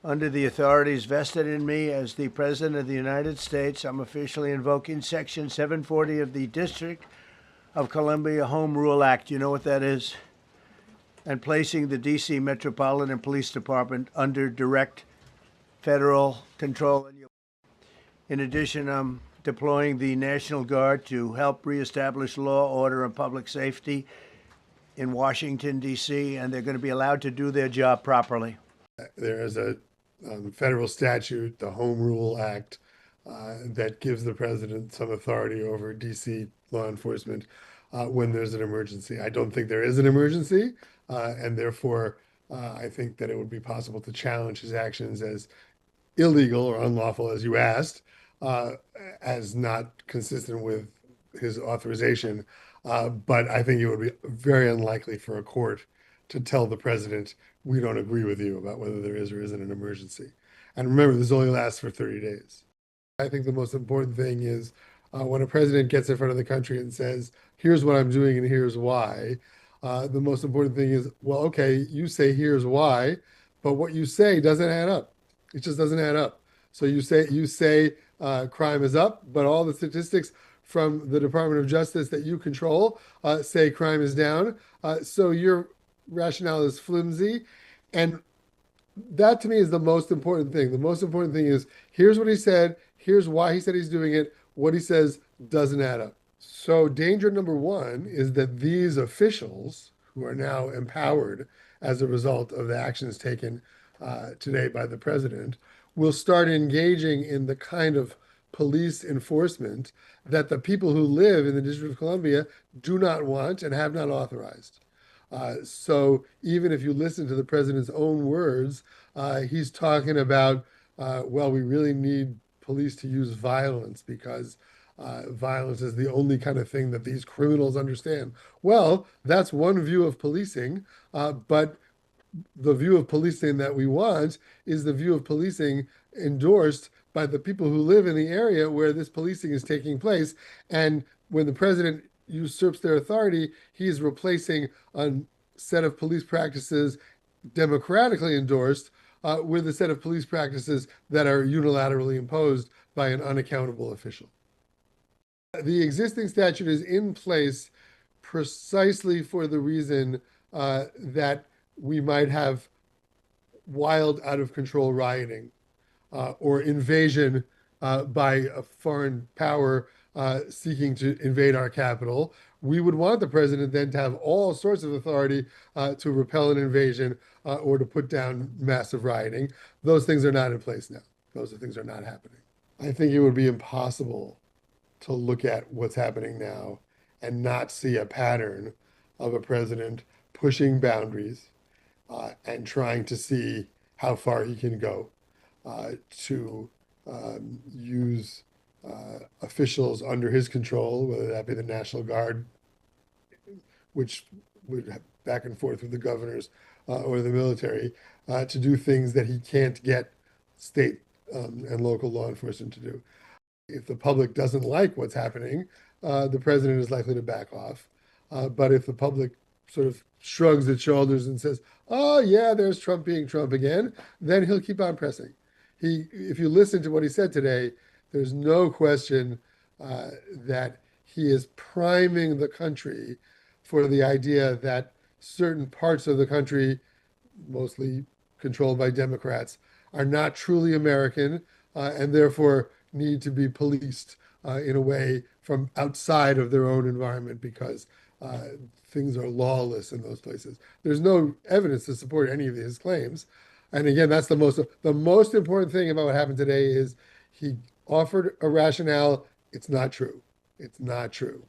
Under the authorities vested in me as the President of the United States, I'm officially invoking Section 740 of the District of Columbia Home Rule Act. You know what that is? And placing the D.C. Metropolitan Police Department under direct federal control. In addition, I'm deploying the National Guard to help reestablish law, order, and public safety in Washington, D.C., and they're going to be allowed to do their job properly. There is a federal statute, the Home Rule Act, that gives the president some authority over DC law enforcement when there's an emergency. I don't think there is an emergency, and therefore I think that it would be possible to challenge his actions as illegal or unlawful, as you asked, as not consistent with his authorization. But I think it would be very unlikely for a court to tell the president, we don't agree with you about whether there is or isn't an emergency. And remember, this only lasts for 30 days. I think the most important thing is when a president gets in front of the country and says, here's what I'm doing and here's why, the most important thing is, well, okay, you say here's why, but what you say doesn't add up. It just doesn't add up. So you say crime is up, but all the statistics from the Department of Justice that you control say crime is down. So your rationale is flimsy. And that to me is the most important thing. The most important thing is here's what he said, here's why he said he's doing it, what he says doesn't add up. So danger number one is that these officials who are now empowered as a result of the actions taken today by the president will start engaging in the kind of police enforcement that the people who live in the District of Columbia do not want and have not authorized. So even if you listen to the president's own words, he's talking about, well, we really need police to use violence because violence is the only kind of thing that these criminals understand. Well, that's one view of policing, but the view of policing that we want is the view of policing endorsed by the people who live in the area where this policing is taking place. And when the president usurps their authority, he's replacing a set of police practices democratically endorsed with a set of police practices that are unilaterally imposed by an unaccountable official. The existing statute is in place precisely for the reason that we might have wild, out of control rioting or invasion by a foreign power seeking to invade our capital. We would want the president then to have all sorts of authority to repel an invasion or to put down massive rioting. Those things are not in place now. Those things are not happening. I think it would be impossible to look at what's happening now and not see a pattern of a president pushing boundaries and trying to see how far he can go to use officials under his control, whether that be the National Guard, which would have back and forth with the governors or the military, to do things that he can't get state and local law enforcement to do. If the public doesn't like what's happening, the president is likely to back off. But if the public sort of shrugs its shoulders and says, oh, yeah, there's Trump being Trump again, then he'll keep on pressing. If you listen to what he said today, there's no question that he is priming the country for the idea that certain parts of the country, mostly controlled by Democrats, are not truly American and therefore need to be policed in a way from outside of their own environment because things are lawless in those places. There's no evidence to support any of his claims. And again, that's the most important thing about what happened today is he offered a rationale. It's not true. It's not true.